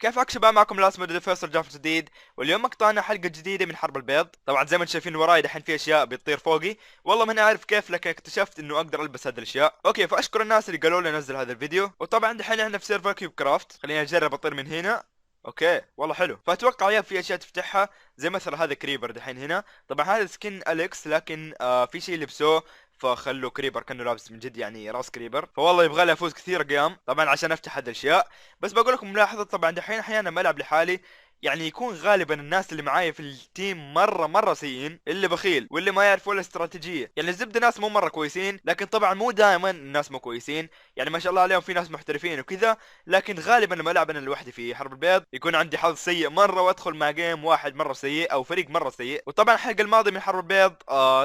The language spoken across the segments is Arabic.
كيفك شباب؟ معكم لاست مود فيصل جافر جديد، واليوم مقطعنا حلقة جديدة من حرب البيض. طبعا زي ما انتم شايفين وراي دحين في اشياء بتطير فوقي، والله ما انا عارف كيف، لكن اكتشفت انه اقدر البس هذه الاشياء. اوكي، فاشكر الناس اللي قالوا لي انزل هذا الفيديو. وطبعا دحين احنا في سيرفر كيوب كرافت، خليني اجرب اطير من هنا. اوكي والله حلو. فاتوقع يا في اشياء تفتحها، زي مثلا هذا كريبر دحين هنا. طبعا هذا سكن اليكس، لكن في شيء لبسوه فخلوا كريبر كانه لابس من جد، يعني راس كريبر. فوالله يبغى لي افوز كثير قيام طبعا عشان افتح هذه الاشياء. بس بقول لكم ملاحظه، طبعا دحين احيانا ما العب لحالي، يعني يكون غالبا الناس اللي معايا في التيم مره سيئين، اللي بخيل واللي ما يعرف ولا استراتيجيه. يعني الزبده ناس مو مره كويسين، لكن طبعا مو دائما الناس مو كويسين. يعني ما شاء الله عليهم في ناس محترفين وكذا. لكن غالبا لما العب انا لوحدي في حرب البيض يكون عندي حظ سيء مره، وادخل مع جيم واحد مره سيء او فريق مره سيء. وطبعا الحلقه الماضيه من حرب البيض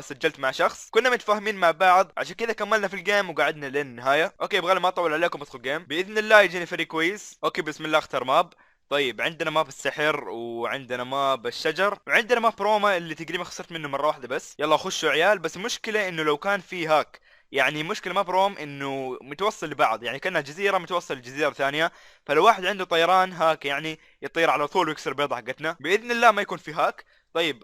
سجلت مع شخص كنا متفاهمين مع بعض، عشان كذا كملنا في الجيم وقعدنا لين النهايه. اوكي يبغى ما اطول عليكم، ادخل جيم باذن الله يجيني فريق كويس. اوكي بسم الله اختار ماب. طيب عندنا ماب السحر، وعندنا ماب الشجر، وعندنا ماب روما اللي تقريبا خسرت منه مره واحده بس. يلا خشوا عيال. بس المشكله انه لو كان في هاك، يعني مشكله ماب روم انه متوصل لبعض، يعني كانها جزيره متوصل لجزيره ثانيه. فلو واحد عنده طيران هاك يعني يطير على طول ويكسر البيضه حقتنا. باذن الله ما يكون في هاك. طيب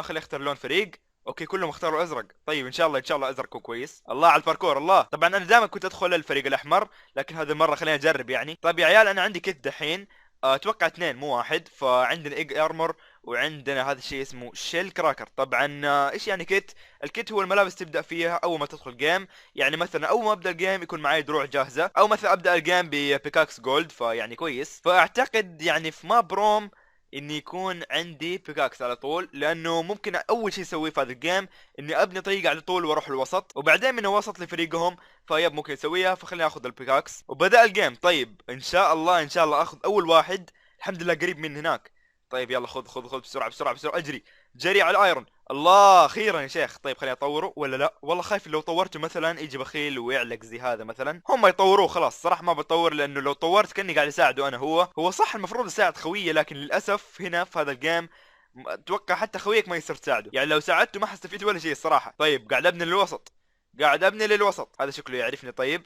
خلي اختار لون فريق. اوكي كلهم اختاروا ازرق. طيب ان شاء الله ازرق يكون كويس. الله على الباركور الله. طبعا انا دائما كنت ادخل الفريق الاحمر، لكن هذه المره خليني اجرب يعني. طيب يا عيال انا عندي كت دحين، اتوقع اثنين مو واحد. فعندنا ايج ارمور، وعندنا هذا الشيء اسمه شيل كراكر. طبعا ايش يعني كت؟ الكت هو الملابس تبدا فيها اول ما تدخل جيم. يعني مثلا اول ما ابدا الجيم يكون معي دروع جاهزه، او مثلا ابدا الجيم ببيكاكس جولد، فيعني كويس. فاعتقد يعني في ما بروم اني يكون عندي بيكاكس على طول، لانه ممكن اول شيء اسويه في هذا الجيم اني ابني طريق على طول واروح الوسط، وبعدين من الوسط لفريقهم. فيب ممكن اسويها، فخليني اخذ البيكاكس وبدا الجيم. طيب ان شاء الله اخذ اول واحد. الحمد لله قريب من هناك. طيب يلا خذ بسرعه بسرعه بسرعه، اجري جري على الايرون. الله اخيرا يا شيخ. طيب خليني اطوره ولا لا؟ والله خايف لو طورته مثلا يجي بخيل ويعلق زي هذا مثلا. هم يطوروه خلاص، صراحه ما بطور، لانه لو طورت كاني قاعد اساعده انا. هو صح المفروض اساعد خويه، لكن للاسف هنا في هذا الجيم اتوقع حتى خويك ما يصير تساعده. يعني لو ساعدته ما حستفيد ولا شيء الصراحه. طيب قاعد ابني للوسط، قاعد ابني للوسط. هذا شكله يعرفني. طيب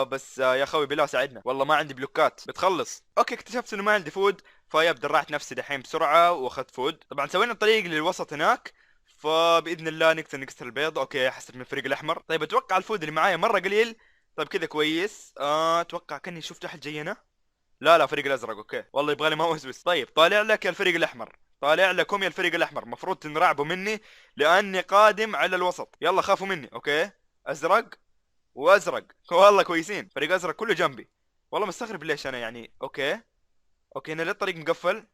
بس يا خوي بالله ساعدنا، والله ما عندي بلوكات بتخلص. اوكي اكتشفت انه ما عندي فود، فيب درعت نفسي دحين بسرعه واخذت فود. طبعا سوينا طريق للوسط هناك، فباذن الله نقدر نكسر البيض. اوكي حسيت من الفريق الاحمر. طيب اتوقع الفود اللي معايا مره قليل. طيب كذا كويس. اتوقع كاني شفت احد جاينا. لا فريق الازرق. اوكي والله يبغى لي ما اوسوس. طيب طالع لك يا الفريق الاحمر، طالع لكم يا الفريق الاحمر. مفروض تنرعبوا مني لاني قادم على الوسط. يلا خافوا مني. اوكي ازرق وازرق والله كويسين. فريق ازرق كله جنبي. والله مستغرب ليش انا يعني. اوكي هنا ليه الطريق مقفل؟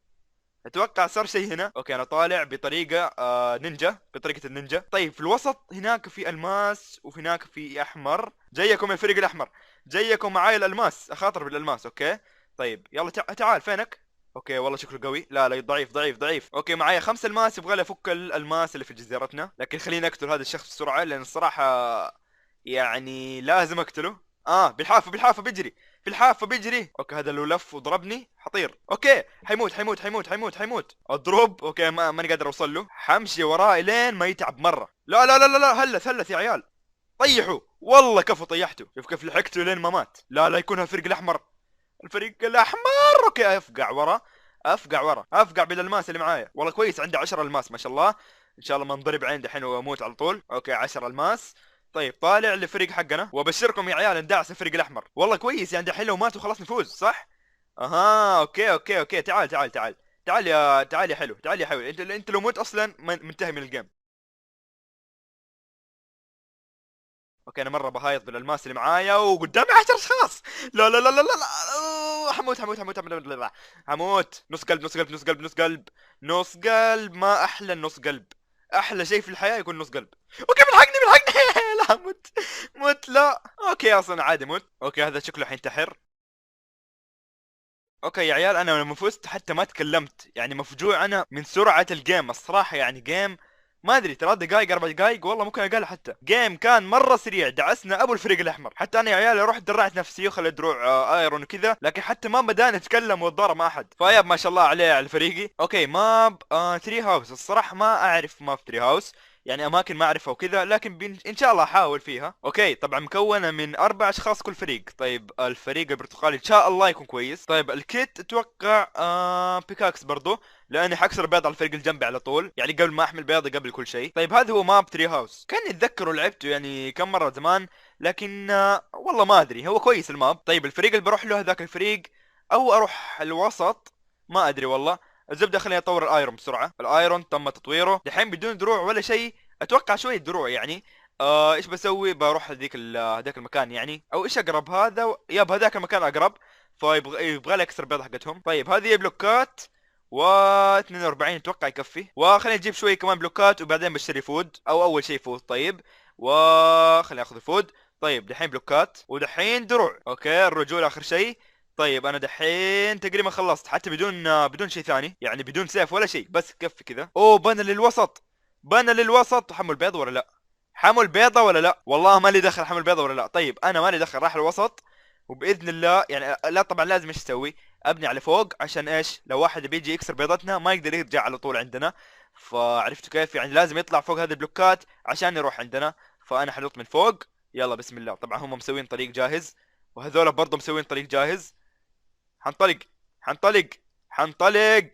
اتوقع صار شيء هنا. اوكي انا طالع بطريقه نينجا، بطريقه النينجا. طيب في الوسط هناك في الماس، وفي هناك في احمر. جايكم الفريق الاحمر، جايكم معاي الالماس، اخاطر بالالماس. اوكي طيب يلا تعال فينك؟ اوكي والله شكله قوي. لا ضعيف. اوكي معايا 5 الماس، يبغى لي افك الالماس اللي في جزيرتنا، لكن خليني اقتل هذا الشخص بسرعه، لان الصراحه يعني لازم اقتله. بالحافه بيجري، في الحافه بيجري. اوكي هذا لو لف وضربني حطير. اوكي حيموت. اضرب. اوكي ماني قادر اوصل له. حمشي وراه لين ما يتعب مره. لا هلث يا عيال. طيحوا والله كفو طيحته. شوف كيف لحقته لين ما مات. لا يكون الفريق الاحمر. الفريق الاحمر. اوكي افقع بالالماس اللي معايا. والله كويس عندي 10 الماس ما شاء الله. ان شاء الله ما انضرب عندي الحين واموت على طول. اوكي 10 الماس. طيب طالع لفريق حقنا، وابشركم يا عيال اندعس الفريق الاحمر. والله كويس يعني الحين لو ماتوا خلاص نفوز صح. اها اوكي تعال يا حلو، تعال يا حلو. انت لو مت اصلا منتهي من الجيم. اوكي انا مره بهايط بالالماس اللي معايا، وقدامي 10 اشخاص. لا هموت. نص قلب. ما احلى النص قلب. احلى شيء في الحياه يكون نص قلب. اوكي ملحقني لا مت لا. اوكي اصلا عادي مت. اوكي هذا شكله حينتحر. اوكي يا عيال انا لما فزت حتى ما تكلمت، يعني مفجوع انا من سرعة الجيم الصراحة. يعني جيم ما ادري 3 دقائق 4 دقائق، والله ممكن اقل. حتى جيم كان مرة سريع، دعسنا ابو الفريق الاحمر. حتى انا يا عيال رحت درعت نفسي وخليت دروع ايرون وكذا، لكن حتى ما بدأنا نتكلم واتضارب مع احد. فياب ما شاء الله عليه على فريقي. اوكي ماب 3 هاوس. الصراحة ما اعرف ماب 3 هاوس، يعني اماكن ما اعرفها وكذا، لكن ان شاء الله احاول فيها. اوكي طبعا مكونه من 4 اشخاص كل فريق. طيب الفريق البرتقالي ان شاء الله يكون كويس. طيب الكيت اتوقع بيكاكس برضو، لاني حكسر بيض على الفريق الجنبي على طول، يعني قبل ما احمل بيضة قبل كل شيء. طيب هذا هو ماب تري هاوس، كاني اتذكره لعبته يعني كم مره زمان، لكن والله ما ادري، هو كويس الماب. طيب الفريق اللي بروح له هذاك الفريق، او اروح الوسط، ما ادري والله. الزبده خليني اطور الايرون بسرعه. الايرون تم تطويره دحين بدون دروع ولا شيء، اتوقع شويه دروع يعني. ايش بسوي؟ بروح هذاك المكان يعني، او ايش اقرب هذا ياب هذاك المكان اقرب، فيبغى لي اكسر بيض حقتهم. طيب هذه بلوكات و 42 اتوقع يكفي، وخليني اجيب شويه كمان بلوكات وبعدين بشتري فود، او اول شيء فود. طيب وخليني اخذ فود. طيب دحين بلوكات ودحين دروع. اوكي الرجول اخر شيء. طيب انا دحين تقريبا خلصت، حتى بدون شيء ثاني يعني، بدون سيف ولا شيء، بس كفي كذا. اوه بنا للوسط، بنا للوسط. حمل بيض ولا لا؟ حمل بيضة ولا لا؟ والله ما لي دخل حمل بيضة ولا لا. طيب انا ما لي دخل، راح الوسط وباذن الله يعني. لا طبعا لازم ايش اسوي؟ ابني على فوق، عشان ايش؟ لو واحد بيجي يكسر بيضتنا ما يقدر يرجع على طول عندنا. فعرفتوا كيف يعني؟ لازم يطلع فوق هذه البلوكات عشان يروح عندنا. فانا حنط من فوق. يلا بسم الله. طبعا هم مسوين طريق جاهز، وهذول برضه مسوين طريق جاهز. حنطلق حنطلق حنطلق.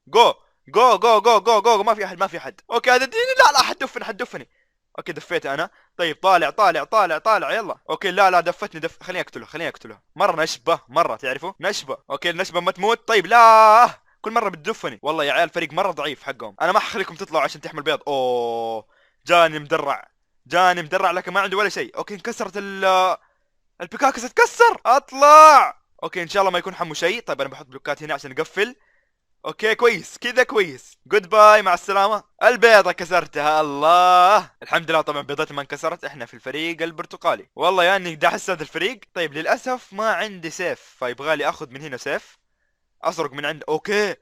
جو جو جو جو جو جو. ما في احد ما في احد. اوكي هذا اديني. لا لا حتدفني حتدفني. اوكي دفيت انا. طيب طالع طالع طالع طالع يلا. اوكي لا لا دفتني خليني اقتله خليني اقتله. مره نشبه مره، تعرفوا نشبه. اوكي النشبه ما تموت. طيب لا كل مره بتدفني والله يا عيال. فريق مره ضعيف حقهم. انا ما حخليكم تطلعوا عشان تحمل بيض. اوه جاني مدرع، جاني مدرع لكن ما عنده ولا شيء. اوكي انكسرت البيكاكس اتكسر. اطلع. اوكي ان شاء الله ما يكون حمو شيء. طيب انا بحط بلوكات هنا عشان اقفل. اوكي كويس كذا كويس. جود باي مع السلامة. البيضة كسرتها. الله الحمد لله. طبعا بيضتي ما انكسرت. احنا في الفريق البرتقالي. والله يعني دحس هذا الفريق. طيب للاسف ما عندي سيف، فيبغى لي اخذ من هنا سيف اسرق من عند. اوكي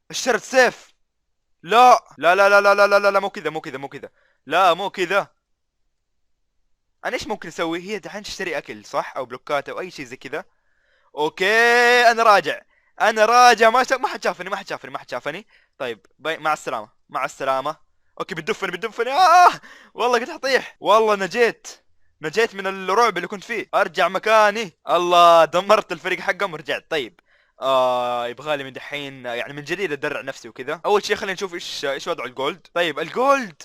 اشتريت سيف. لا لا لا لا لا لا لا لا مو كذا مو كذا مو كذا. لا مو كذا. انا ايش ممكن اسوي؟ هي دحين تشتري اكل صح، او بلوكات او اي شيء زي كذا. اوكي انا راجع. انا راجع. ما حد شافني ما حد شافني ما حد شافني. طيب مع السلامة مع السلامة. اوكي بتدفني بتدفني. والله كنت حطيح. والله نجيت، نجيت من الرعب اللي كنت فيه. ارجع مكاني. الله دمرت الفريق حقهم ورجعت. طيب يبغالي من دحين يعني من جديد ادرع نفسي وكذا. اول شيء خلينا نشوف ايش وضع الجولد. طيب الجولد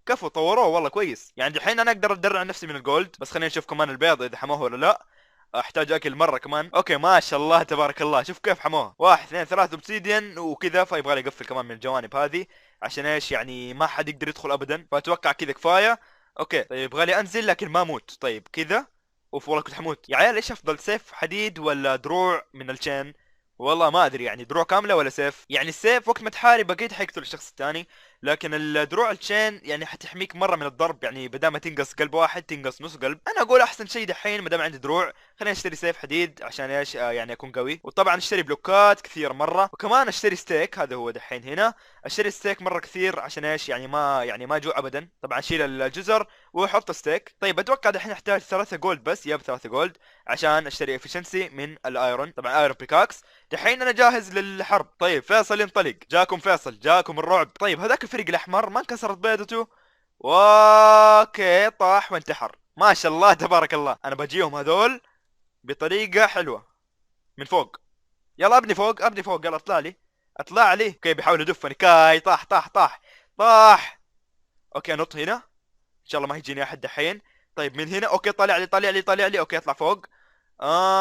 كفو طوروه والله كويس. يعني دحين انا اقدر ادرع نفسي من الجولد. بس خلينا نشوف كمان البيض اذا حموه ولا لا. احتاج اكل مره كمان. اوكي ما شاء الله تبارك الله. شوف كيف حموها. 1 2 3 اوبسيديان وكذا. فيبغى لي اقفل كمان من الجوانب هذه عشان ايش يعني ما حد يقدر يدخل ابدا. فاتوقع كذا كفايه. اوكي طيب يبغى لي انزل لكن ما اموت. طيب كذا. اوف والله كنت حموت يا عيال. ايش افضل سيف؟ حديد ولا دروع من الشين؟ والله ما ادري يعني. دروع كامله ولا سيف؟ يعني السيف وقت ما تحارب اكيد حيقتل الشخص الثاني، لكن الدروع التشين يعني حتحميك مره من الضرب. يعني بدل ما تنقص قلب واحد تنقص نص قلب. انا اقول احسن شيء دحين ما دام عندي دروع خليني اشتري سيف حديد عشان ايش يعني اكون قوي. وطبعا اشتري بلوكات كثير مره، وكمان اشتري ستيك. هذا هو دحين هنا اشتري ستيك مره كثير عشان ايش يعني ما اجوع ابدا. طبعا اشيل الجزر واحط ستيك. طيب اتوقع دحين احتاج 3 جولد بس. 3 جولد عشان اشتري افشنسي من الايرون. طبعا ايرون بيكاكس. دحين انا جاهز للحرب. طيب فيصل ينطلق. جاكم فيصل جاكم الرعب. طيب هذاك الفريق الاحمر ما انكسرت بيضته. اوكي طاح وانتحر. ما شاء الله تبارك الله. انا بجيهم هذول بطريقه حلوه من فوق. يلا ابني فوق ابني فوق. يلا اطلع لي اطلع لي. اوكي بيحاول يدفني. كاي طاح طاح طاح طاح. اوكي انط هنا ان شاء الله ما يجيني احد دحين. طيب من هنا. اوكي طالع لي طالع لي طالع لي. اوكي اطلع فوق.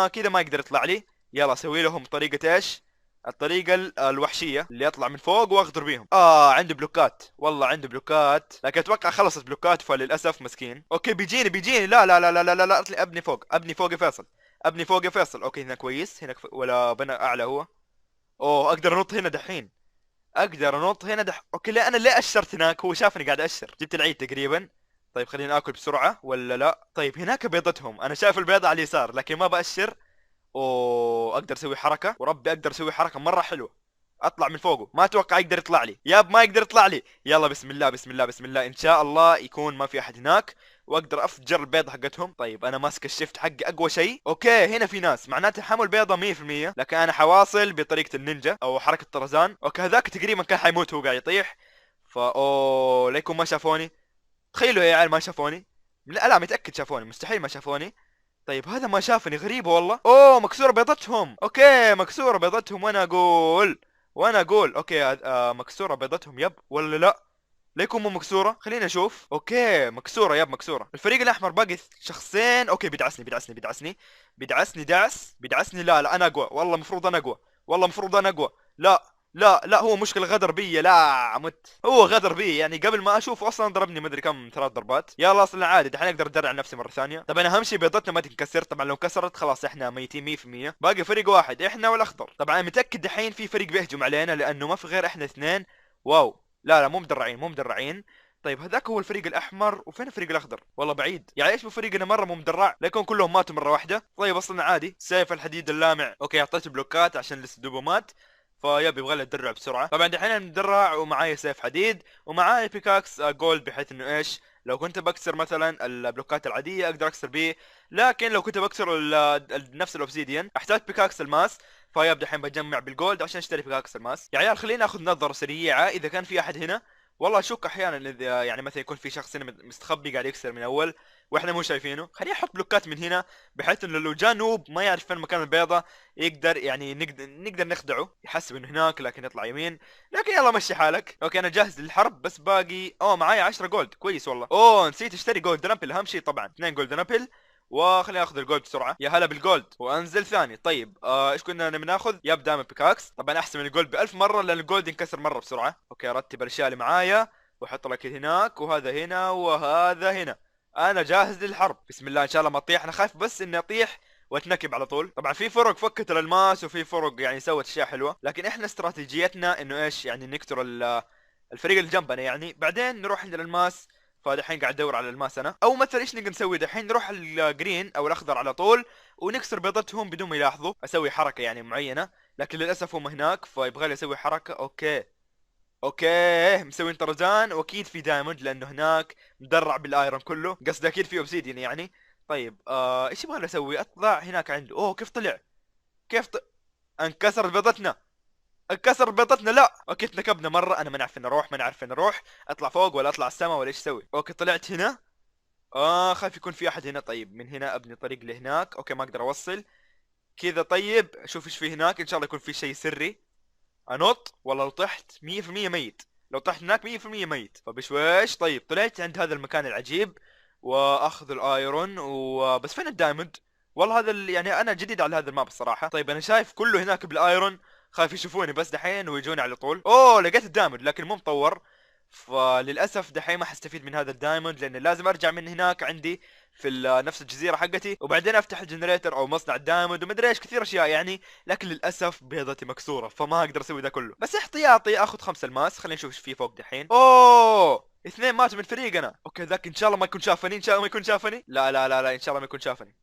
كذا ما يقدر يطلع لي. يلا اسوي لهم طريقة ايش؟ الطريقة الوحشية اللي اطلع من فوق واغدر بيهم. عندي بلوكات والله عندي بلوكات، لكن اتوقع خلصت بلوكات فللاسف مسكين. اوكي بيجيني. لا لا لا لا لا لا, لا. ابني فوق ابني فوق يا فيصل. ابني فوق يا فيصل. اوكي هنا كويس. هنا ولا بنى اعلى هو. اوه اقدر انط هنا دحين. اقدر انط هنا اوكي لا انا ليه اشرت هناك؟ هو شافني قاعد اشر. جبت العيد تقريبا. طيب خليني اكل بسرعة ولا لا. طيب هناك بيضتهم. انا شايف البيضة على اليسار لكن ما بأشر. اوه اقدر اسوي حركة وربي اقدر اسوي حركة مرة حلوة. اطلع من فوقه. ما اتوقع يقدر يطلع لي. ياب ما يقدر يطلع لي. يلا بسم الله بسم الله بسم الله. ان شاء الله يكون ما في احد هناك واقدر افجر البيضة حقتهم. طيب انا ماسك الشيفت حقي اقوى شيء. اوكي هنا في ناس معناته حموا البيضة 100%، لكن انا حواصل بطريقة النينجا او حركة طرزان. اوكي هذاك تقريبا كان حيموت وهو قاعد يطيح. اوه ليكم ما شافوني. تخيلوا يا عيال ما شافوني. لا لا متأكد شافوني، مستحيل ما شافوني. طيب هذا ما شافني، غريبة والله. اوه مكسورة بيضتهم. اوكي مكسورة بيضتهم، وانا اقول اوكي مكسورة بيضتهم يب ولا لا؟ ليكم مو مكسورة؟ خلينا نشوف. اوكي مكسورة يب مكسورة. الفريق الاحمر باقي شخصين. اوكي بيدعسني. لا لا انا اقوى، والله المفروض انا اقوى، والله المفروض انا اقوى. لا لا لا هو مشكلة غدر بي، لا مت، هو غدر بي يعني قبل ما اشوفه اصلا ضربني مدري كم 3 ضربات. يلا اصلا عادي دحين اقدر ادرع نفسي مرة ثانية. طب انا اهم شيء بيضتنا ما تنكسر، طبعا لو كسرت خلاص احنا ميتين 100%. باقي فريق واحد احنا والاخضر. طبعا انا متأكد دحين في فريق بيهجم علينا لانه ما في غير احنا اثنين. واو لا لا مو مدرعين. طيب هذاك هو الفريق الاحمر، وفين الفريق الاخضر؟ والله بعيد، يعني ايش بفريقنا مره مو مدرع، ليكون كلهم ماتوا مره واحده. طيب اصلا عادي، سيف الحديد اللامع. اوكي اعطيته بلوكات عشان الاسدوبه مات، فيبي يبغى له اتدرع بسرعه. طبعا دحين انا مدرع ومعاي سيف حديد ومعاي بيكاكس جولد، بحيث انه ايش لو كنت بكسر مثلا البلوكات العاديه اقدر اكسر بيه، لكن لو كنت بكسر نفس الاوبسيديان احتاج بيكاكس الماس. فيب دحين بجمع بالجولد عشان اشتري بيكاكس الماس. يا عيال خلينا ناخذ نظره سريعه اذا كان في احد هنا. والله اشك احيانا اذا يعني مثلا يكون في شخص هنا مستخبي قاعد يكسر من اول واحنا مو شايفينه. خليني احط بلوكات من هنا بحيث انه لو جاء نوب ما يعرف فين مكان البيضة يقدر يعني نقدر نخدعه، يحسب انه هناك لكن يطلع يمين. لكن يلا مشي حالك. اوكي انا جاهز للحرب، بس باقي معايا 10 جولد كويس والله. نسيت اشتري جولد نابل، اهم شيء طبعا 2 جولد نابل. وخليني اخذ الجولد بسرعه. يا هلا بالجولد وانزل ثاني. طيب ايش كنا بناخذ؟ يب دائما بيكاكس، طبعا احسن من الجولد ب1000 مره لان الجولد ينكسر مره بسرعه. اوكي ارتب الاشياء اللي معايا واحط لك هناك وهذا هنا وهذا هنا. انا جاهز للحرب، بسم الله ان شاء الله ما اطيح. انا خايف بس اني اطيح واتنكب على طول. طبعا في فرق فكت الالماس وفي فرق يعني سوت اشياء حلوه، لكن احنا استراتيجيتنا انه ايش يعني نقتل الفريق اللي جنبنا يعني، بعدين نروح عند الالماس. فدحين قاعد ادور على الالماس انا، او مثلا ايش نقدر نسوي دحين؟ نروح الجرين او الاخضر على طول ونكسر بيضتهم بدون ما يلاحظوا. اسوي حركه يعني معينه، لكن للاسف هم هناك فيبغى لي اسوي حركه. اوكي مسوين طرزان، واكيد في دايموند لانه هناك مدرع بالايرون كله، قصدي اكيد في اوبسيديان يعني. طيب ايش يبغى لي اسوي؟ اطلع هناك عنده. كيف طلع؟ كيف انكسر بيضتنا، انكسر بيضتنا. لا اوكي تنكبنا مره. انا ما نعرف فين اروح، اطلع فوق ولا اطلع السما ولا ايش اسوي؟ اوكي طلعت هنا. خايف يكون في احد هنا. طيب من هنا ابني طريق لهناك. اوكي ما اقدر اوصل كذا. طيب اشوف ايش في هناك، ان شاء الله يكون في شيء سري. انط والله لو طحت 100% ميت، لو طحت هناك 100% ميت. فبشويش طيب طلعت عند هذا المكان العجيب واخذ الايرون وبس. فين الدايموند؟ والله هذا يعني انا جديد على هذا الماب الصراحه. طيب انا شايف كله هناك بالايرون، خايف يشوفوني بس دحين ويجوني على طول. لقيت الدايموند لكن مو مطور، فللاسف دحين ما حستفيد من هذا الدايموند لان لازم ارجع من هناك عندي في نفس الجزيره حقتي، وبعدين افتح الجنريتر او مصنع الدايموند ومدري ايش كثير اشياء يعني. لكن للاسف بيضتي مكسوره فما اقدر اسوي ذا كله، بس احتياطي اخذ 5 الماس. خلينا نشوف ايش في فوق دحين. 2 ماتوا من فريقنا. اوكي ذاك ان شاء الله ما يكون شافني، ان شاء الله ما يكون شافني. لا لا لا لا ان شاء الله ما يكون شافني.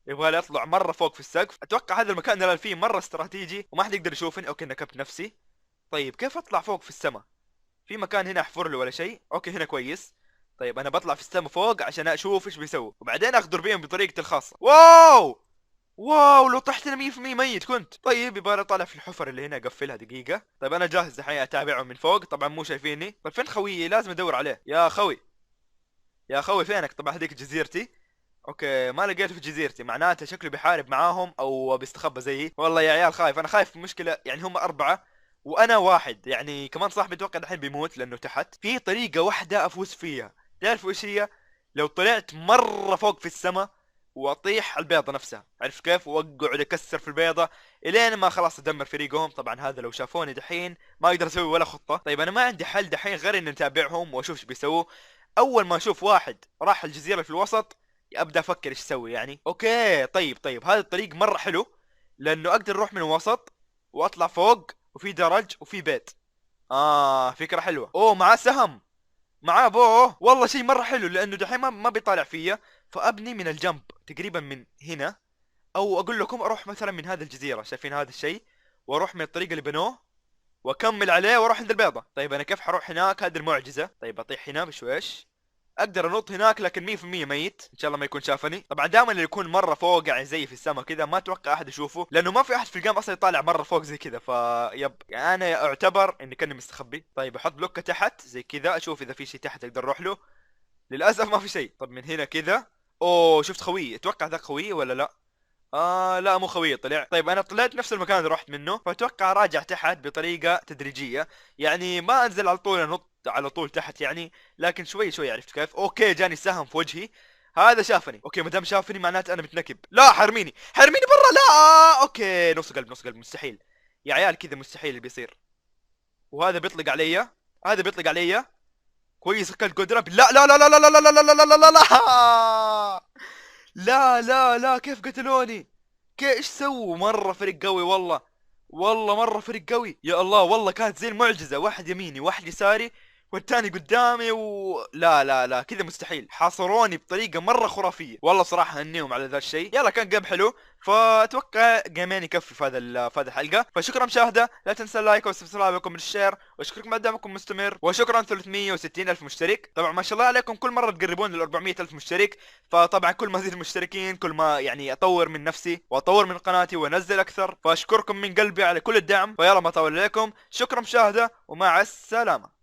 يبغى لي اطلع مره فوق في السقف. اتوقع هذا المكان اللي فيه مره استراتيجي وما حد يقدر يشوفني. اوكي نكبت نفسي. طيب كيف اطلع فوق في السماء؟ في مكان هنا احفر له ولا شيء؟ اوكي هنا كويس. طيب انا بطلع في السماء فوق عشان اشوف ايش بيسوي وبعدين اغدر بيهم بطريقتي الخاصه. واو لو طحت انا 100% ميت كنت. طيب يبغى اطلع في الحفر اللي هنا اقفلها دقيقه. طيب انا جاهز الحين اتابعهم من فوق، طبعا مو شايفيني. طيب فين خويي؟ لازم ادور عليه. يا خوي فينك؟ طبعا هذيك جزيرتي. اوكي ما لقيته في جزيرتي، معناته شكله بيحارب معاهم او بيستخبى زيي. والله يا عيال خايف، انا خايف مشكله يعني هم 4 وانا واحد، يعني كمان صاحبي اتوقع الحين بيموت لانه تحت. في طريقه واحده افوز فيها، تعرفوا ايش هي؟ لو طلعت مره فوق في السماء واطيح على البيضه نفسها، عرفت كيف؟ واقعد اكسر في البيضه الين ما خلاص ادمر فريقهم. طبعا هذا لو شافوني دحين ما اقدر اسوي ولا خطه. طيب انا ما عندي حل دحين غير ان نتابعهم واشوف ايش بيسووا. اول ما اشوف واحد راح الجزيره في الوسط ابدا افكر ايش اسوي يعني. اوكي طيب هذا الطريق مره حلو لانه اقدر اروح من الوسط واطلع فوق وفي درج وفي بيت. فكره حلوه. معاه سهم، معاه والله شيء مره حلو لانه دحين ما بيطالع فيا. فابني من الجنب تقريبا من هنا، او اقول لكم اروح مثلا من هذه الجزيره، شايفين هذا الشيء؟ واروح من الطريق اللي بنوه واكمل عليه واروح عند البيضه. طيب انا كيف حروح هناك؟ هذه المعجزه. طيب اطيح هنا بشويش. اقدر انط هناك لكن 100% ميت. ان شاء الله ما يكون شافني. طبعا دائما اللي يكون مره فوق يعني زي في السماء كذا ما اتوقع احد يشوفه، لانه ما في احد في الجيم اصلا يطالع مره فوق زي كذا. يب يعني انا اعتبر اني كاني مستخبي. طيب احط بلوكه تحت زي كذا، اشوف اذا في شيء تحت اقدر اروح له. للاسف ما في شيء. طب من هنا كذا، اوه شفت خوي، اتوقع ذاك خوي ولا لا؟ لا مو خوي طلع. طيب انا طلعت نفس المكان اللي رحت منه، فاتوقع راجع تحت بطريقة تدريجية، يعني ما انزل على طول انط على طول تحت يعني، لكن شوي شوي. عرفت كيف؟ اوكي جاني سهم في وجهي، هذا شافني. اوكي ما دام شافني معناته انا متنكب. لا حرميني، حرميني برا، لا اوكي نص قلب نص قلب، مستحيل يا عيال كذا، مستحيل اللي بيصير. وهذا بيطلق علي، هذا بيطلق علي. كويس اكلت جولد راب. لا لا لا لا لا لا لا لا لا لا لا لا لا لا لا لا، كيف قتلوني؟ ايش سووا؟ مرة فريق قوي والله، والله مرة فريق قوي. يا الله والله كانت زي المعجزة، واحد يميني واحد يساري والتاني قدامي لا لا لا كذا مستحيل، حاصروني بطريقة مرة خرافية. والله صراحة هنيهم على ذا الشيء. يلا كان جيم حلو، فاتوقع جيمين يكفي في في هذه الحلقة. فشكرا مشاهدة، لا تنسى اللايك والسبسكرايب وكم الشير، واشكركم على دعمكم مستمر. وشكرا 360 الف مشترك. طبعا ما شاء الله عليكم كل مرة تقربون ل 400 الف مشترك، فطبعا كل ما ازيد المشتركين كل ما يعني اطور من نفسي واطور من قناتي وانزل اكثر. فاشكركم من قلبي على كل الدعم. فيلا ما اطول عليكم، شكرا مشاهدة ومع السلامة.